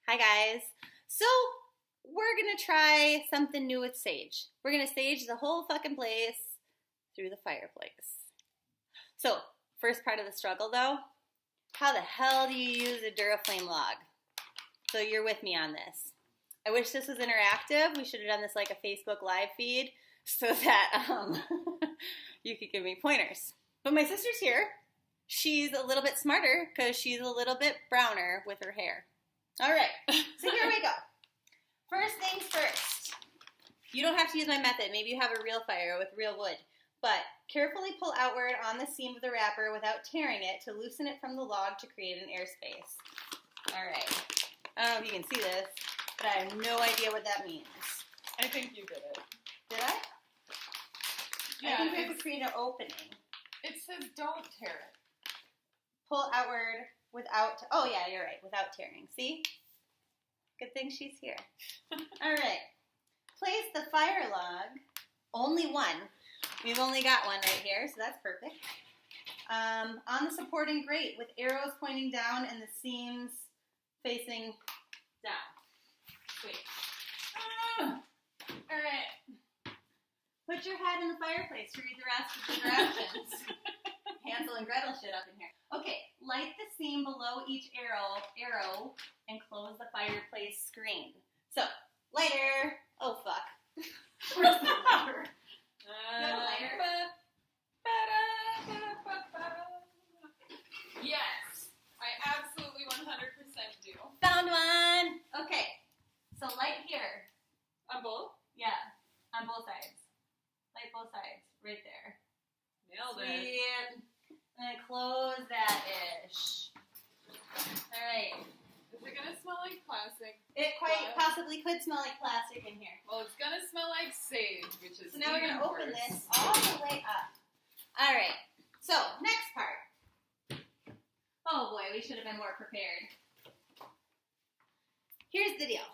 Hi guys. So we're gonna try something new with sage. We're gonna sage the whole fucking place through the fireplace. So first part of the struggle though, how the hell do you use a Duraflame log? So you're with me on this. I wish this was interactive. We should have done this like a Facebook live feed so that you could give me pointers. But my sister's here. She's a little bit smarter because she's a little bit browner with her hair. All right, so here we go. First things first. You don't have to use my method. Maybe you have a real fire with real wood. But carefully pull outward on the seam of the wrapper without tearing it to loosen it from the log to create an airspace. All right. I don't know if you can see this, but I have no idea what that means. I think you did it. Did I? Yeah, I think we have to create an opening. It says don't tear it. Pull outward without, oh yeah, you're right, without tearing. See? Good thing she's here. All right. Place the fire log, only one. We've only got one right here, so that's perfect. On the supporting grate with arrows pointing down and the seams facing down. Sweet. All right. Put your head in the fireplace to read the rest of the directions. Hansel and Gretel shit up in here. Okay, light the seam below each arrow, and close the fireplace screen. So, lighter. Oh, fuck. Where's the lighter? Lighter? Yes, I absolutely 100% do. Found one. Okay, so light here. On both? Yeah, on both sides. Light both sides, right there. Nailed it. Sweet. And then close that-ish. All right. Is it going to smell like plastic? It quite possibly could smell like plastic in here. Well, it's going to smell like sage, which is So now we're going even to open worse. this all the way up. All right. So, next part. Oh boy, we should have been more prepared. Here's the deal.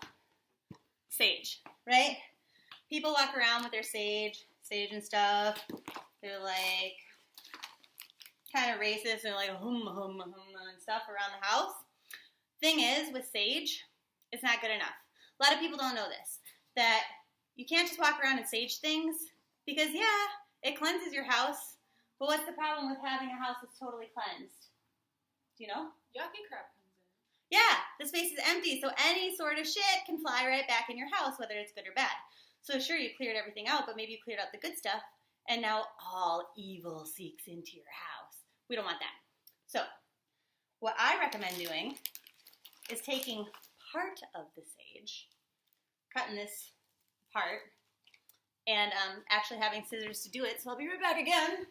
Sage, right? People walk around with their sage and stuff. They're like kind of racist and like hum and stuff around the house. Thing is, with sage, it's not good enough. A lot of people don't know this, that you can't just walk around and sage things because, yeah, it cleanses your house, but what's the problem with having a house that's totally cleansed? Do you know? Yucky crap comes in. Yeah, the space is empty, so any sort of shit can fly right back in your house, whether it's good or bad. So sure, you cleared everything out, but maybe you cleared out the good stuff, and now all evil seeks into your house. We don't want that. So, what I recommend doing is taking part of the sage, cutting this apart, and actually having scissors to do it, so I'll be right back again.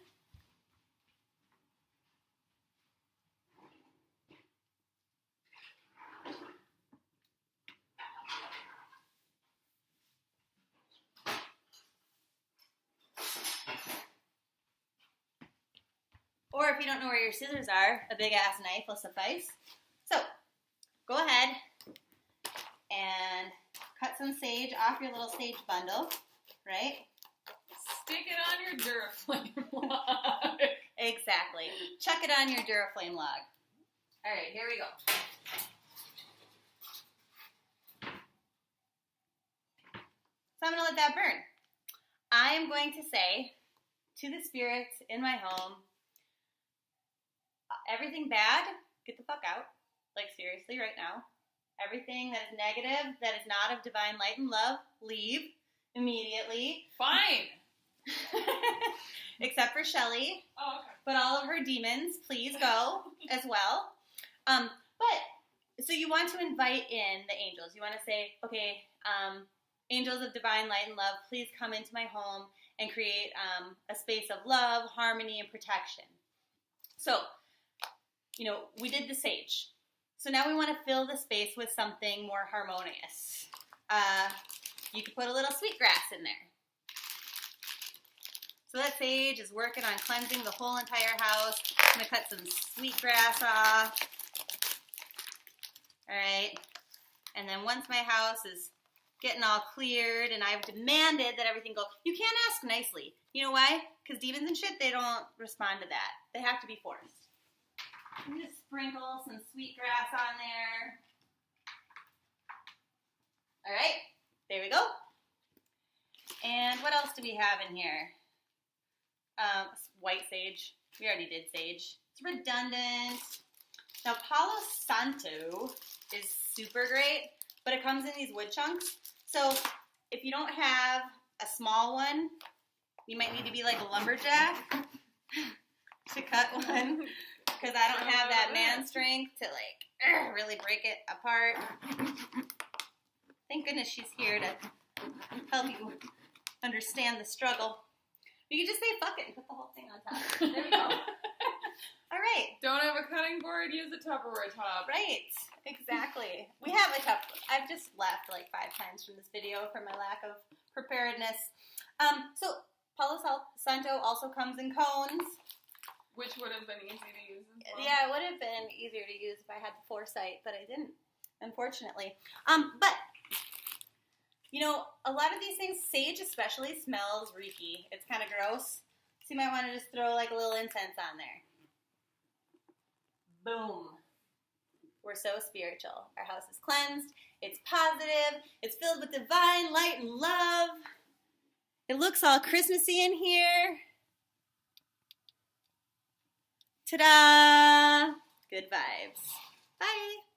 Or if you don't know where your scissors are, a big ass knife will suffice. So, go ahead and cut some sage off your little sage bundle, right? Stick it on your Duraflame log. Exactly. Chuck it on your Duraflame log. All right, here we go. So I'm going to let that burn. I am going to say to the spirits in my home, everything bad, get the fuck out. Like, seriously, right now. Everything that is negative, that is not of divine light and love, leave immediately. Fine. Except for Shelly. Oh, okay. But all of her demons, please go as well. So you want to invite in the angels. You want to say, okay, angels of divine light and love, please come into my home and create a space of love, harmony, and protection. So, we did the sage. So now we want to fill the space with something more harmonious. You could put a little sweetgrass in there. So that sage is working on cleansing the whole entire house. I'm going to cut some sweetgrass off. All right. And then once my house is getting all cleared and I've demanded that everything go, you can't ask nicely. You know why? Because demons and shit, they don't respond to that. They have to be forced. I'm going to sprinkle some sweetgrass on there. do we have in here? White sage. We already did sage. It's redundant. Now, Palo Santo is super great, but it comes in these wood chunks. So if you don't have a small one, you might need to be like a lumberjack to cut one, because I don't have that man strength to like really break it apart. Thank goodness she's here to help you understand the struggle. You can just say fuck it and put the whole thing on top. There we go. All right. Don't have a cutting board, use a Tupperware top. Right. Exactly. We have a couple. I've just left like 5 times from this video for my lack of preparedness. So Palo Santo also comes in cones. Which would have been easy to use as well. Yeah, it would have been easier to use if I had the foresight, but I didn't, unfortunately. But you know, a lot of these things, sage especially, smells reeky. It's kind of gross. So you might want to just throw like a little incense on there. Boom. We're so spiritual. Our house is cleansed. It's positive. It's filled with divine light and love. It looks all Christmassy in here. Ta-da! Good vibes. Bye.